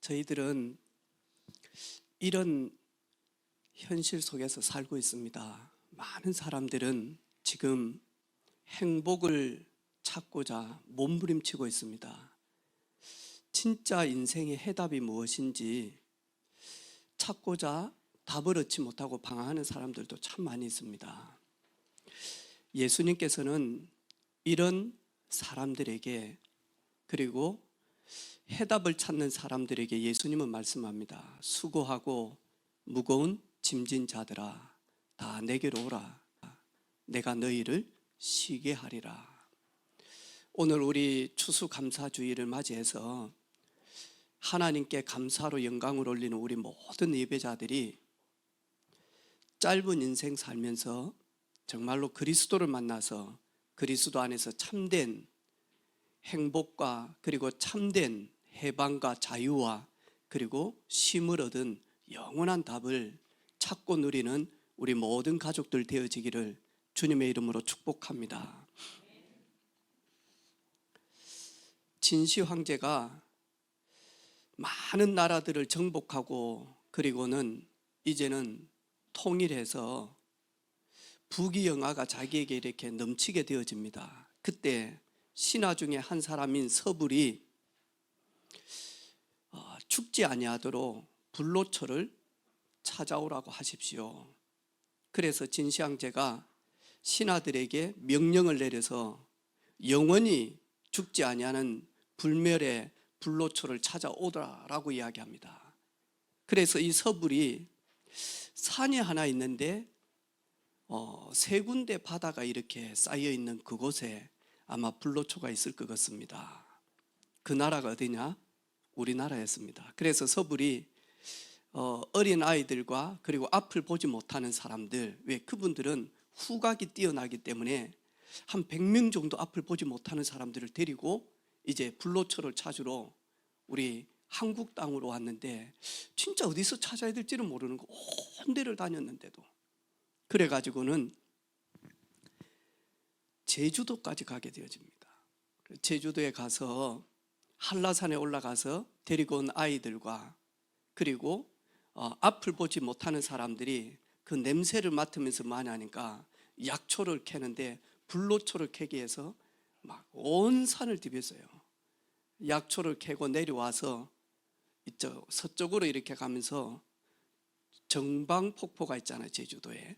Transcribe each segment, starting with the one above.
저희들은 이런 현실 속에서 살고 있습니다. 많은 사람들은 지금 행복을 찾고자 몸부림치고 있습니다. 진짜 인생의 해답이 무엇인지 찾고자 답을 얻지 못하고 방황하는 사람들도 참 많이 있습니다. 예수님께서는 이런 사람들에게, 그리고 해답을 찾는 사람들에게 예수님은 말씀합니다. 수고하고 무거운 짐진 자들아, 다 내게로 오라. 내가 너희를 쉬게 하리라. 오늘 우리 추수감사주의를 맞이해서 하나님께 감사로 영광을 올리는 우리 모든 예배자들이 짧은 인생 살면서 정말로 그리스도를 만나서 그리스도 안에서 참된 행복과 그리고 참된 해방과 자유와 그리고 쉼을 얻은 영원한 답을 찾고 누리는 우리 모든 가족들 되어지기를 주님의 이름으로 축복합니다. 진시 황제가 많은 나라들을 정복하고 그리고는 이제는 통일해서 부귀영화가 자기에게 이렇게 넘치게 되어집니다. 그때 신하 중에 한 사람인 서불이 죽지 아니하도록 불로초를 찾아오라고 하십시오. 그래서 진시황제가 신하들에게 명령을 내려서 영원히 죽지 아니하는 불멸의 불로초를 찾아오더라라고 이야기합니다. 그래서 이 서불이 산이 하나 있는데 세 군데 바다가 이렇게 쌓여 있는 그곳에 아마 불로초가 있을 것 같습니다. 그 나라가 어디냐? 우리나라였습니다. 그래서 서불이 어린 아이들과 그리고 앞을 보지 못하는 사람들, 왜 그분들은 후각이 뛰어나기 때문에 한 100명 정도 앞을 보지 못하는 사람들을 데리고 이제 불로초를 찾으러 우리 한국 땅으로 왔는데, 진짜 어디서 찾아야 될지는 모르는 거 온 데를 다녔는데도, 그래가지고는 제주도까지 가게 되어집니다. 제주도에 가서 한라산에 올라가서 데리고 온 아이들과 그리고 앞을 보지 못하는 사람들이 그 냄새를 맡으면서 많이 하니까 약초를 캐는데, 불로초를 캐기 위해서 막 온 산을 디뎠어요. 약초를 캐고 내려와서 이쪽 서쪽으로 이렇게 가면서 정방폭포가 있잖아요, 제주도에.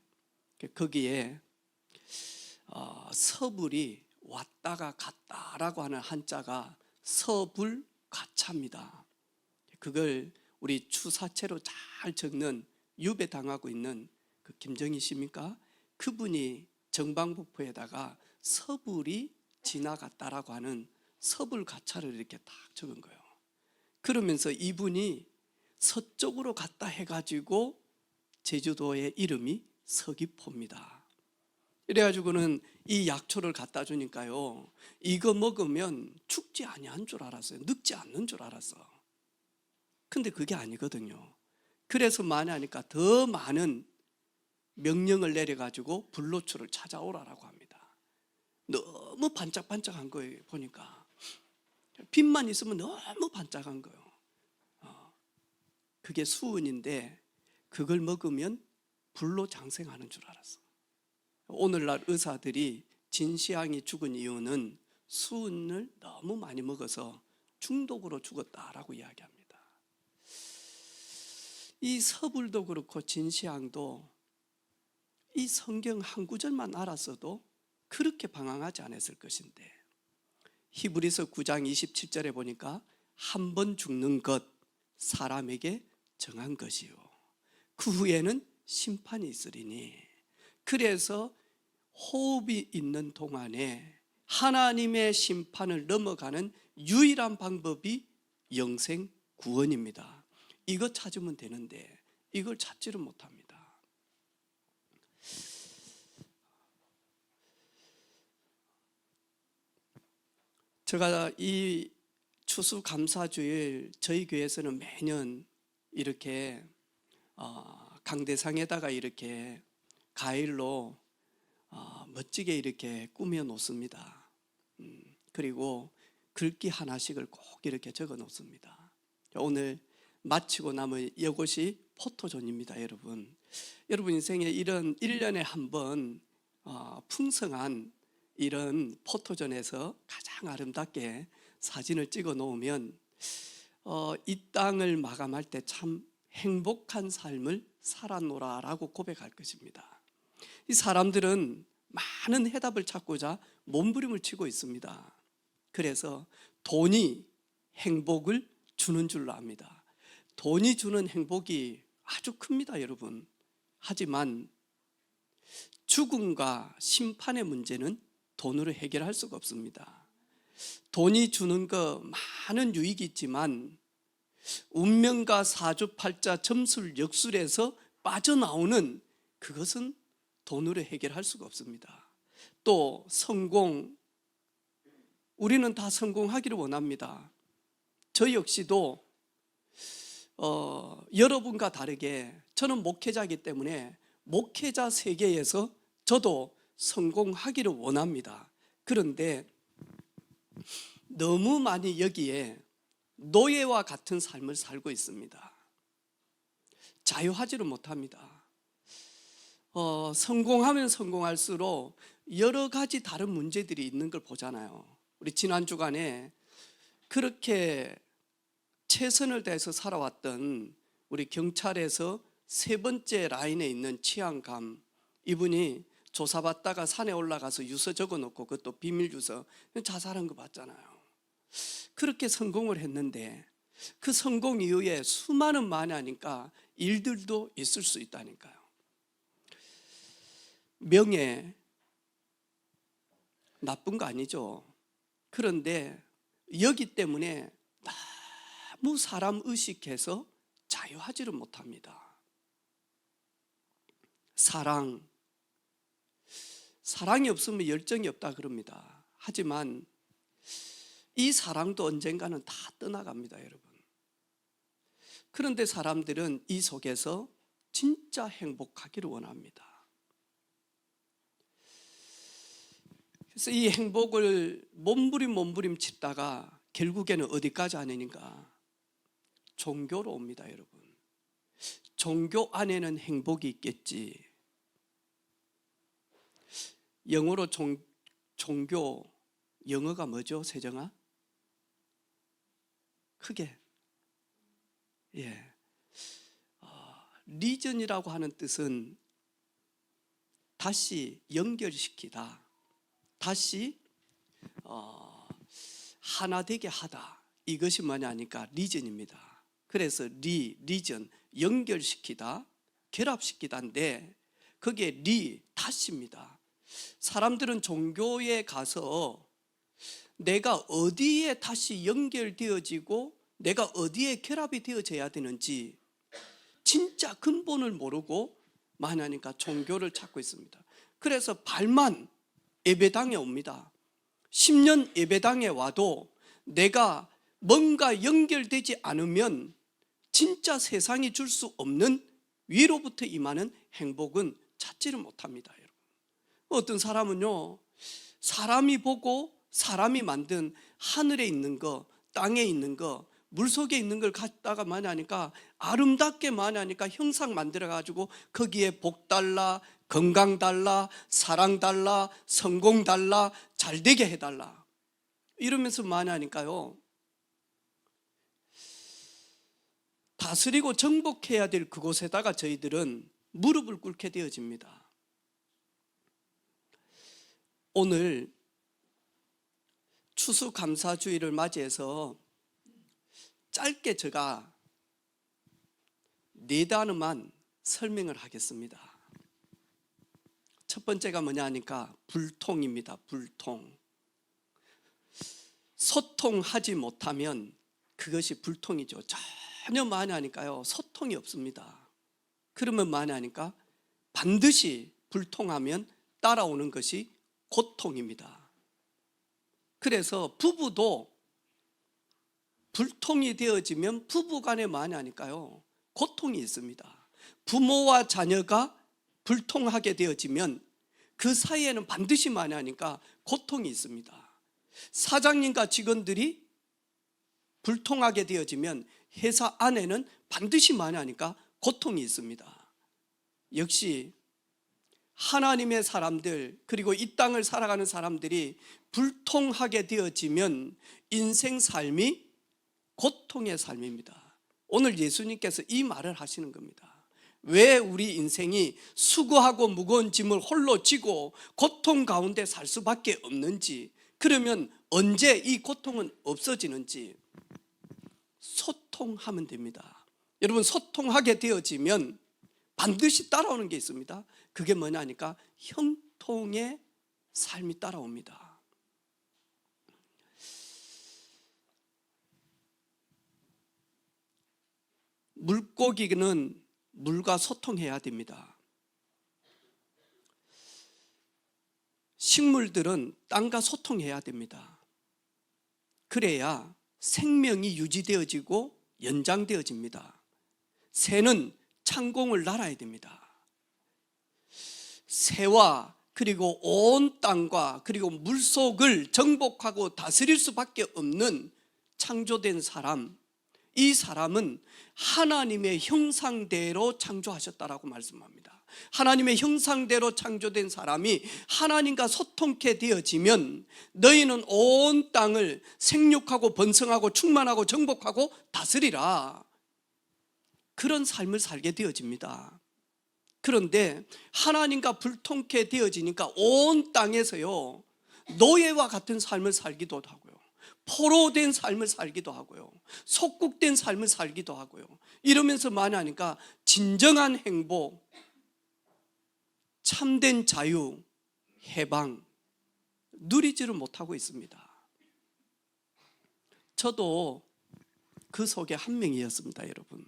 거기에 서불이 왔다가 갔다라고 하는 한자가 서불가차입니다. 그걸 우리 추사체로 잘 적는 유배당하고 있는 그 김정희 씨입니까? 그분이 정방폭포에다가 서불이 지나갔다라고 하는 서불가차를 이렇게 딱 적은 거예요. 그러면서 이분이 서쪽으로 갔다 해가지고 제주도의 이름이 서귀포입니다. 이래가지고는 이 약초를 갖다 주니까요, 이거 먹으면 죽지 아니한 줄 알았어요. 늙지 않는 줄 알았어. 근데 그게 아니거든요. 그래서 많이 하니까 더 많은 명령을 내려가지고 불로초를 찾아오라라고 합니다. 너무 반짝반짝한 거예요. 보니까 빛만 있으면 너무 반짝한 거예요. 그게 수은인데 그걸 먹으면 불로 장생하는 줄 알았어. 오늘날 의사들이 진시황이 죽은 이유는 수은을 너무 많이 먹어서 중독으로 죽었다라고 이야기합니다. 이 서불도 그렇고 진시황도 이 성경 한 구절만 알았어도 그렇게 방황하지 않았을 것인데, 히브리서 9장 27절에 보니까 한 번 죽는 것 사람에게 정한 것이요 그 후에는 심판이 있으리니, 그래서 호흡이 있는 동안에 하나님의 심판을 넘어가는 유일한 방법이 영생 구원입니다. 이거 찾으면 되는데 이걸 찾지를 못합니다. 제가 이 추수감사주일 저희 교회에서는 매년 이렇게 강대상에다가 이렇게 가일로 멋지게 이렇게 꾸며 놓습니다. 그리고 글귀 하나씩을 꼭 이렇게 적어 놓습니다. 오늘 마치고 나면 이것이 포토존입니다. 여러분 인생에 이런 1년에 한 번 풍성한 이런 포토존에서 가장 아름답게 사진을 찍어 놓으면 이 땅을 마감할 때 참 행복한 삶을 살았노라라고 고백할 것입니다. 이 사람들은 많은 해답을 찾고자 몸부림을 치고 있습니다. 그래서 돈이 행복을 주는 줄로 압니다. 돈이 주는 행복이 아주 큽니다, 여러분. 하지만 죽음과 심판의 문제는 돈으로 해결할 수가 없습니다. 돈이 주는 거 많은 유익이 있지만 운명과 사주팔자 점술 역술에서 빠져나오는 그것은 돈으로 해결할 수가 없습니다. 또 성공, 우리는 다 성공하기를 원합니다. 저 역시도 여러분과 다르게 저는 목회자이기 때문에 목회자 세계에서 저도 성공하기를 원합니다. 그런데 너무 많이 여기에 노예와 같은 삶을 살고 있습니다. 자유하지를 못합니다. 성공하면 성공할수록 여러 가지 다른 문제들이 있는 걸 보잖아요. 우리 지난 주간에 그렇게 최선을 다해서 살아왔던 우리 경찰에서 세 번째 라인에 있는 치안감, 이분이 조사받다가 산에 올라가서 유서 적어놓고 그것도 비밀 유서 자살한 거 봤잖아요. 그렇게 성공을 했는데 그 성공 이후에 수많은 만회하니까 일들도 있을 수 있다니까요. 명예 나쁜 거 아니죠. 그런데 여기 때문에 너무 사람 의식해서 자유하지를 못합니다. 사랑이 없으면 열정이 없다 그럽니다. 하지만 이 사랑도 언젠가는 다 떠나갑니다, 여러분. 그런데 사람들은 이 속에서 진짜 행복하기를 원합니다. 그래서 이 행복을 몸부림 치다가 결국에는 어디까지 하느니까 종교로 옵니다, 여러분. 종교 안에는 행복이 있겠지. 영어로 종교, 영어가 뭐죠, 세정아? 크게. 리전이라고 하는 뜻은 다시 연결시키다, 다시 하나 되게 하다, 이것이 뭐냐니까 리전입니다. 그래서 리전, 연결시키다, 결합시키다인데 그게 다시입니다. 사람들은 종교에 가서 내가 어디에 다시 연결되어지고 내가 어디에 결합이 되어져야 되는지 진짜 근본을 모르고 많이 하니까 종교를 찾고 있습니다. 그래서 발만 예배당에 옵니다. 10년 예배당에 와도 내가 뭔가 연결되지 않으면 진짜 세상이 줄 수 없는 위로부터 임하는 행복은 찾지를 못합니다, 여러분. 어떤 사람은요, 사람이 보고 사람이 만든 하늘에 있는 거, 땅에 있는 거, 물속에 있는 걸 갖다가 많이 하니까 아름답게 많이 하니까 형상 만들어 가지고 거기에 복 달라, 건강 달라, 사랑 달라, 성공 달라, 잘 되게 해달라 이러면서 많이 하니까요, 다스리고 정복해야 될 그곳에다가 저희들은 무릎을 꿇게 되어집니다. 오늘 추수감사주의를 맞이해서 짧게 제가 4단어만 설명을 하겠습니다. 첫 번째가 뭐냐 하니까 불통입니다. 불통. 소통하지 못하면 그것이 불통이죠. 전혀 많이 하니까요, 소통이 없습니다. 그러면 많이 하니까 반드시 불통하면 따라오는 것이 고통입니다. 그래서 부부도 불통이 되어지면 부부간에 많이 하니까요, 고통이 있습니다. 부모와 자녀가 불통하게 되어지면 그 사이에는 반드시 많이 하니까 고통이 있습니다. 사장님과 직원들이 불통하게 되어지면 회사 안에는 반드시 만나니까 고통이 있습니다. 역시 하나님의 사람들, 그리고 이 땅을 살아가는 사람들이 불통하게 되어지면 인생 삶이 고통의 삶입니다. 오늘 예수님께서 이 말을 하시는 겁니다. 왜 우리 인생이 수고하고 무거운 짐을 홀로 지고 고통 가운데 살 수밖에 없는지, 그러면 언제 이 고통은 없어지는지 소통하면 됩니다. 여러분, 소통하게 되어지면 반드시 따라오는 게 있습니다. 그게 뭐냐니까 형통의 삶이 따라옵니다. 물고기는 물과 소통해야 됩니다. 식물들은 땅과 소통해야 됩니다. 그래야 생명이 유지되어지고 연장되어집니다. 새는 창공을 날아야 됩니다. 새와 그리고 온 땅과 그리고 물속을 정복하고 다스릴 수밖에 없는 창조된 사람, 이 사람은 하나님의 형상대로 창조하셨다라고 말씀합니다. 하나님의 형상대로 창조된 사람이 하나님과 소통케 되어지면 너희는 온 땅을 생육하고 번성하고 충만하고 정복하고 다스리라, 그런 삶을 살게 되어집니다. 그런데 하나님과 불통케 되어지니까 온 땅에서요, 노예와 같은 삶을 살기도 하고요, 포로된 삶을 살기도 하고요, 속국된 삶을 살기도 하고요, 이러면서 많이 하니까 진정한 행복, 참된 자유, 해방 누리지를 못하고 있습니다. 저도 그 속에 한 명이었습니다. 여러분,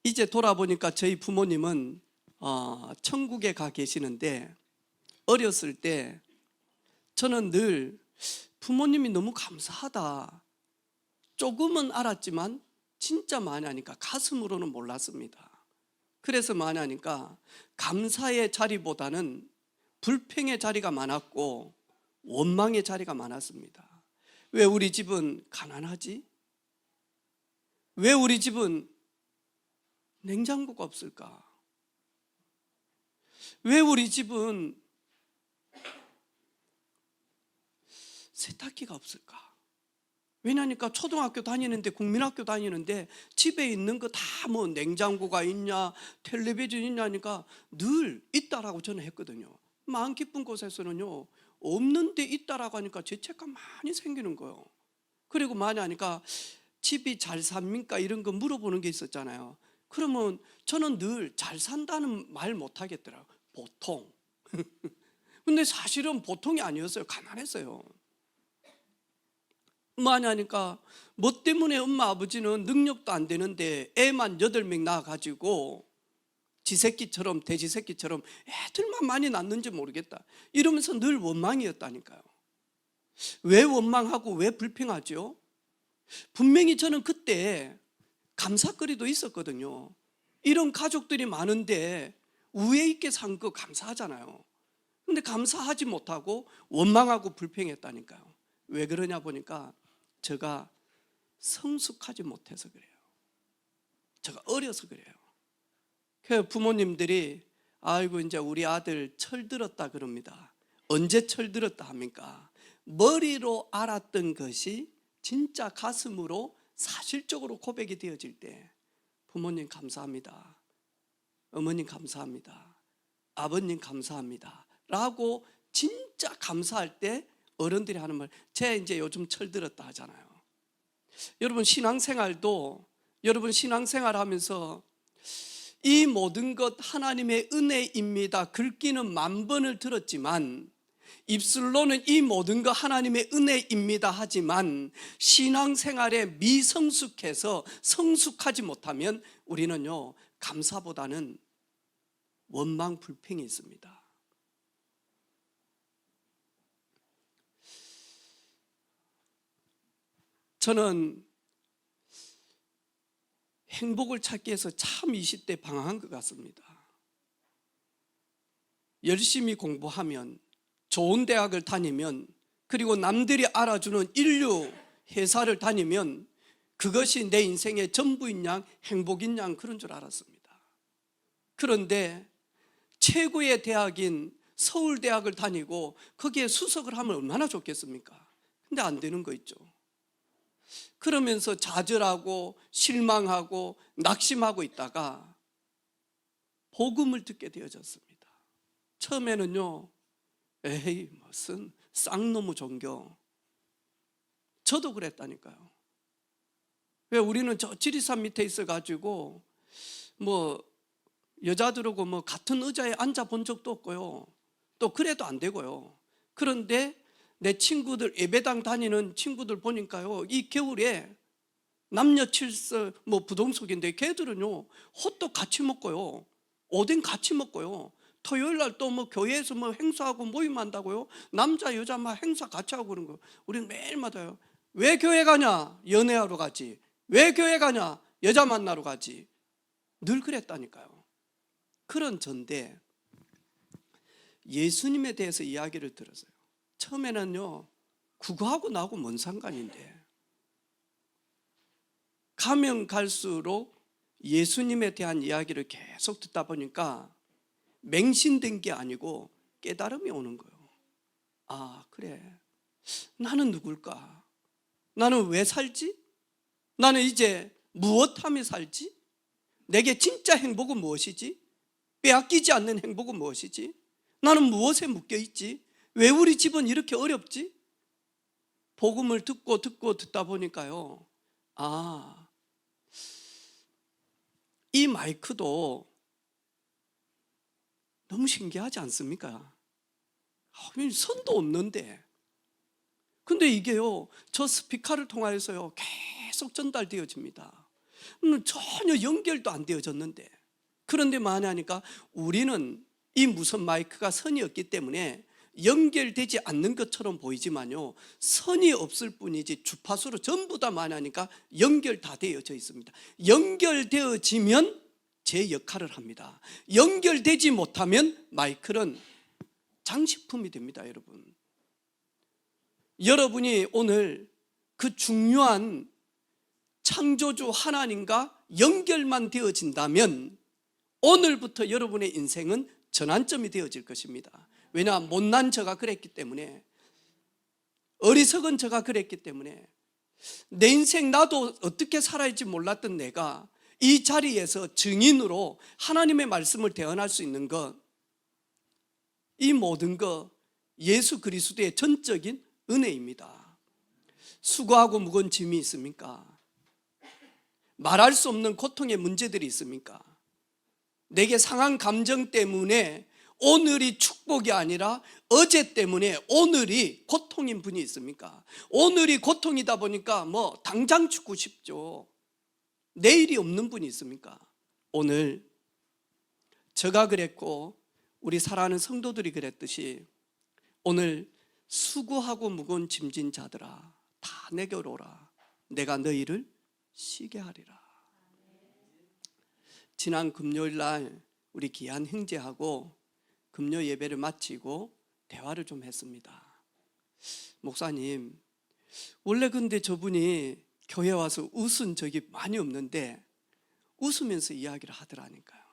이제 돌아보니까 저희 부모님은 천국에 가 계시는데, 어렸을 때 저는 늘 부모님이 너무 감사하다, 조금은 알았지만 진짜 많이 하니까 가슴으로는 몰랐습니다. 그래서 많이 하니까 감사의 자리보다는 불평의 자리가 많았고 원망의 자리가 많았습니다. 왜 우리 집은 가난하지? 왜 우리 집은 냉장고가 없을까? 왜 우리 집은 세탁기가 없을까? 왜냐니까 초등학교 다니는데, 국민학교 다니는데 집에 있는 거 다 뭐 냉장고가 있냐, 텔레비전 있냐니까 늘 있다라고 저는 했거든요. 마음 깊은 곳에서는요, 없는데 있다라고 하니까 죄책감 많이 생기는 거예요. 그리고 많이 하니까 집이 잘 삽니까? 이런 거 물어보는 게 있었잖아요. 그러면 저는 늘 잘 산다는 말 못 하겠더라고요. 보통. 근데 사실은 보통이 아니었어요. 가난했어요. 많이 하니까 뭐 때문에 엄마 아버지는 능력도 안 되는데 애만 8명 낳아가지고 지새끼처럼, 돼지새끼처럼 애들만 많이 낳는지 모르겠다, 이러면서 늘 원망이었다니까요. 왜 원망하고 왜 불평하죠? 분명히 저는 그때 감사거리도 있었거든요. 이런 가족들이 많은데 우애 있게 산 거 감사하잖아요. 근데 감사하지 못하고 원망하고 불평했다니까요. 왜 그러냐 보니까 제가 성숙하지 못해서 그래요. 제가 어려서 그래요. 그 부모님들이 아이고 이제 우리 아들 철들었다 그럽니다. 언제 철들었다 합니까? 머리로 알았던 것이 진짜 가슴으로 사실적으로 고백이 되어질 때 부모님 감사합니다, 어머님 감사합니다, 아버님 감사합니다 라고 진짜 감사할 때 어른들이 하는 말, 쟤 이제 요즘 철들었다 하잖아요. 여러분, 신앙생활도 여러분 신앙생활 하면서 이 모든 것 하나님의 은혜입니다 긁기는 10,000번을 들었지만, 입술로는 이 모든 것 하나님의 은혜입니다 하지만 신앙생활에 미성숙해서 성숙하지 못하면 우리는요, 감사보다는 원망 불평이 있습니다. 저는 행복을 찾기 위해서 참 20대 방황한 것 같습니다. 열심히 공부하면, 좋은 대학을 다니면, 그리고 남들이 알아주는 인류 회사를 다니면 그것이 내 인생의 전부인 양, 행복인 양 그런 줄 알았습니다. 그런데 최고의 대학인 서울대학을 다니고 거기에 수석을 하면 얼마나 좋겠습니까? 근데 안 되는 거 있죠. 그러면서 좌절하고 실망하고 낙심하고 있다가 복음을 듣게 되어졌습니다. 처음에는요, 에이 무슨 쌍놈의 종교. 저도 그랬다니까요. 왜 우리는 저 지리산 밑에 있어가지고 뭐 여자들하고 뭐 같은 의자에 앉아 본 적도 없고요. 또 그래도 안 되고요. 그런데 내 친구들, 예배당 다니는 친구들 보니까요, 이 겨울에 남녀 칠서 뭐 부동석인데 걔들은요 호떡 같이 먹고요, 오뎅 같이 먹고요, 토요일 날 또 뭐 교회에서 뭐 행사하고 모임한다고요. 남자 여자 막 행사 같이 하고 그런 거. 우리는 매일마다요. 왜 교회 가냐? 연애하러 가지. 왜 교회 가냐? 여자 만나러 가지. 늘 그랬다니까요. 그런 전데 예수님에 대해서 이야기를 들었어요. 처음에는요, 그거하고 나하고 뭔 상관인데, 가면 갈수록 예수님에 대한 이야기를 계속 듣다 보니까 맹신된 게 아니고 깨달음이 오는 거예요. 아, 그래. 나는 누굴까? 나는 왜 살지? 나는 이제 무엇하며 살지? 내게 진짜 행복은 무엇이지? 빼앗기지 않는 행복은 무엇이지? 나는 무엇에 묶여있지? 왜 우리 집은 이렇게 어렵지? 복음을 듣고 듣다 보니까요, 아, 이 마이크도 너무 신기하지 않습니까? 선도 없는데, 근데 이게요, 저 스피커를 통하여서요 계속 전달되어집니다. 전혀 연결도 안 되어졌는데, 그런데 만약하니까 우리는 이 무선 마이크가 선이 없기 때문에 연결되지 않는 것처럼 보이지만요, 선이 없을 뿐이지 주파수로 전부 다 만약하니까 연결 다 되어져 있습니다. 연결되어지면 제 역할을 합니다. 연결되지 못하면 마이크는 장식품이 됩니다. 여러분이 오늘 그 중요한 창조주 하나님과 연결만 되어진다면 오늘부터 여러분의 인생은 전환점이 되어질 것입니다. 왜냐, 못난 저가 그랬기 때문에, 어리석은 저가 그랬기 때문에, 내 인생 나도 어떻게 살아야 할지 몰랐던 내가 이 자리에서 증인으로 하나님의 말씀을 대언할 수 있는 것, 이 모든 것 예수 그리스도의 전적인 은혜입니다. 수고하고 무거운 짐이 있습니까? 말할 수 없는 고통의 문제들이 있습니까? 내게 상한 감정 때문에 오늘이 축복이 아니라 어제 때문에 오늘이 고통인 분이 있습니까? 오늘이 고통이다 보니까 뭐 당장 죽고 싶죠. 내일이 없는 분이 있습니까? 오늘 제가 그랬고 우리 사랑하는 성도들이 그랬듯이 오늘 수고하고 무거운 짐진 자들아 다 내게로 오라. 내가 너희를 쉬게 하리라. 지난 금요일 날 우리 귀한 형제하고 금요 예배를 마치고 대화를 좀 했습니다. 목사님, 원래 근데 저분이 교회 와서 웃은 적이 많이 없는데 웃으면서 이야기를 하더라니까요.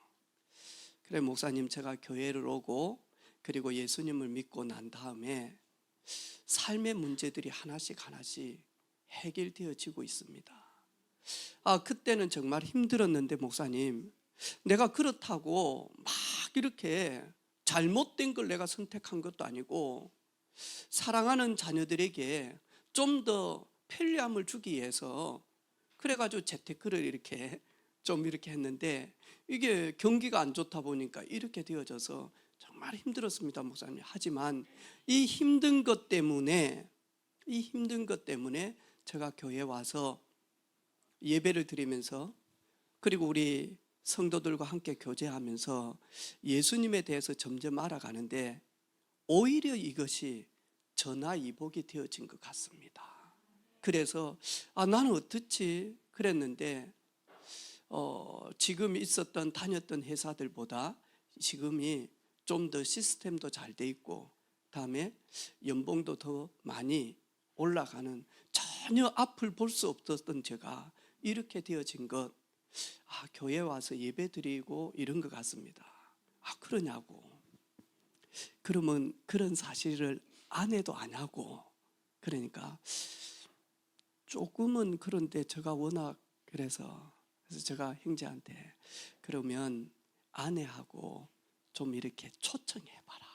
그래 목사님, 제가 교회를 오고 그리고 예수님을 믿고 난 다음에 삶의 문제들이 하나씩 해결되어지고 있습니다. 그때는 정말 힘들었는데 목사님, 내가 그렇다고 막 이렇게 잘못된 걸 내가 선택한 것도 아니고 사랑하는 자녀들에게 좀 더 편리함을 주기 위해서 그래가지고 재테크를 이렇게 했는데 이게 경기가 안 좋다 보니까 이렇게 되어져서 정말 힘들었습니다, 목사님. 하지만 이 힘든 것 때문에 제가 교회에 와서 예배를 드리면서 그리고 우리 성도들과 함께 교제하면서 예수님에 대해서 점점 알아가는데 오히려 이것이 전화위복이 되어진 것 같습니다. 그래서 나는 어떻지 그랬는데 지금 다녔던 회사들보다 지금이 좀 더 시스템도 잘 돼 있고 다음에 연봉도 더 많이 올라가는 전혀 앞을 볼 수 없었던 제가 이렇게 되어진 것, 교회 와서 예배 드리고 이런 것 같습니다. 그러냐고. 그러면 그런 사실을 아내도 아냐고. 그러니까 조금은 그런데 제가 워낙 그래서 제가 형제한테 그러면 아내하고 좀 이렇게 초청해봐라.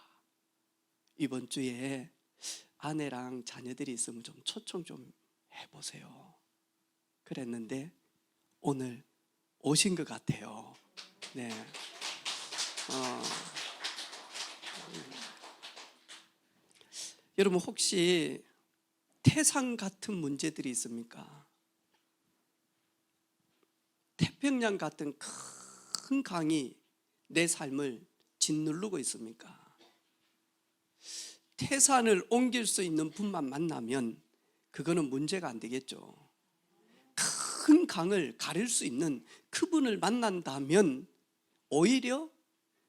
이번 주에 아내랑 자녀들이 있으면 좀 초청 좀 해보세요. 그랬는데 오늘 오신 것 같아요. 네. 여러분 혹시 태산 같은 문제들이 있습니까? 태평양 같은 큰 강이 내 삶을 짓누르고 있습니까? 태산을 옮길 수 있는 분만 만나면 그거는 문제가 안 되겠죠. 큰 강을 가릴 수 있는 그분을 만난다면 오히려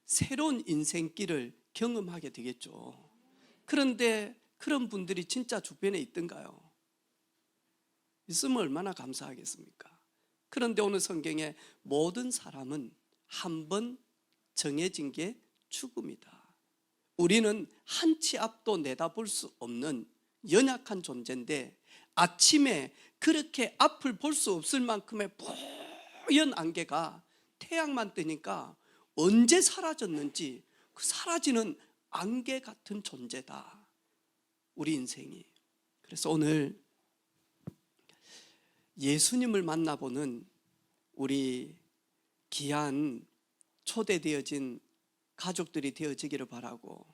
새로운 인생길을 경험하게 되겠죠. 그런데 그런 분들이 진짜 주변에 있던가요? 있으면 얼마나 감사하겠습니까? 그런데 오늘 성경에 모든 사람은 한 번 정해진 게 죽음이다. 우리는 한치 앞도 내다볼 수 없는 연약한 존재인데 아침에 그렇게 앞을 볼 수 없을 만큼의 뽀얀 안개가 태양만 뜨니까 언제 사라졌는지 그 사라지는 안개 같은 존재다, 우리 인생이. 그래서 오늘 예수님을 만나보는 우리 귀한 초대되어진 가족들이 되어지기를 바라고,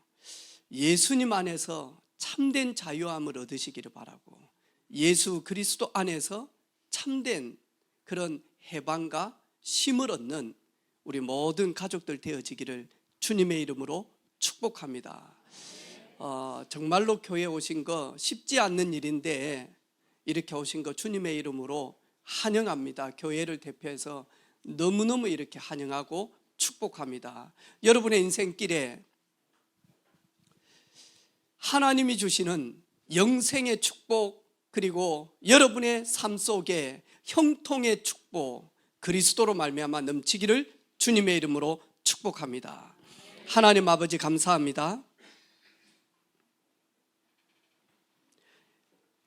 예수님 안에서 참된 자유함을 얻으시기를 바라고, 예수 그리스도 안에서 참된 그런 해방과 쉼을 얻는 우리 모든 가족들 되어지기를 주님의 이름으로 축복합니다. 정말로 교회 오신 거 쉽지 않는 일인데 이렇게 오신 거 주님의 이름으로 환영합니다. 교회를 대표해서 너무너무 이렇게 환영하고 축복합니다. 여러분의 인생길에 하나님이 주시는 영생의 축복, 그리고 여러분의 삶 속에 형통의 축복, 그리스도로 말미암아 넘치기를 주님의 이름으로 축복합니다. 하나님 아버지 감사합니다.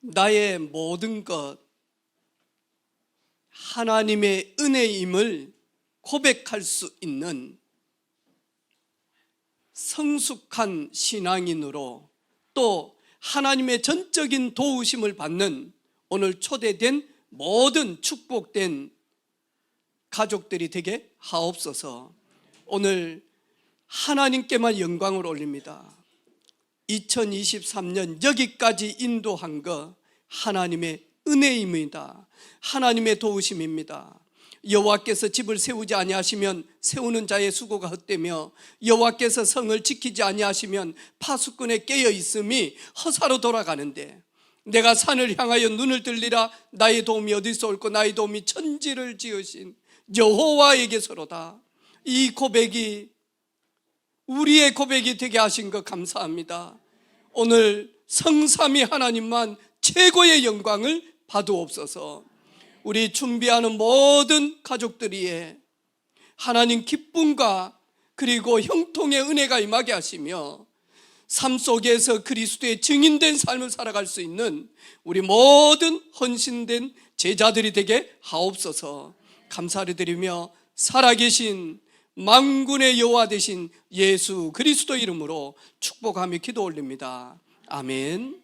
나의 모든 것 하나님의 은혜임을 고백할 수 있는 성숙한 신앙인으로, 또 하나님의 전적인 도우심을 받는 오늘 초대된 모든 축복된 가족들이 되게 하옵소서. 오늘 하나님께만 영광을 올립니다. 2023년 여기까지 인도한 거 하나님의 은혜입니다. 하나님의 도우심입니다. 여호와께서 집을 세우지 아니하시면 세우는 자의 수고가 헛되며 여호와께서 성을 지키지 아니하시면 파수꾼의 깨어 있음이 허사로 돌아가는데, 내가 산을 향하여 눈을 들리라. 나의 도움이 어디서 올고 나의 도움이 천지를 지으신 여호와에게서로다. 이 고백이 우리의 고백이 되게 하신 것 감사합니다. 오늘 성삼위 하나님만 최고의 영광을 받으옵소서. 우리 준비하는 모든 가족들이 하나님 기쁨과 그리고 형통의 은혜가 임하게 하시며 삶 속에서 그리스도의 증인된 삶을 살아갈 수 있는 우리 모든 헌신된 제자들이 되게 하옵소서. 감사를 드리며 살아계신 만군의 여호와 되신 예수 그리스도 이름으로 축복하며 기도 올립니다. 아멘.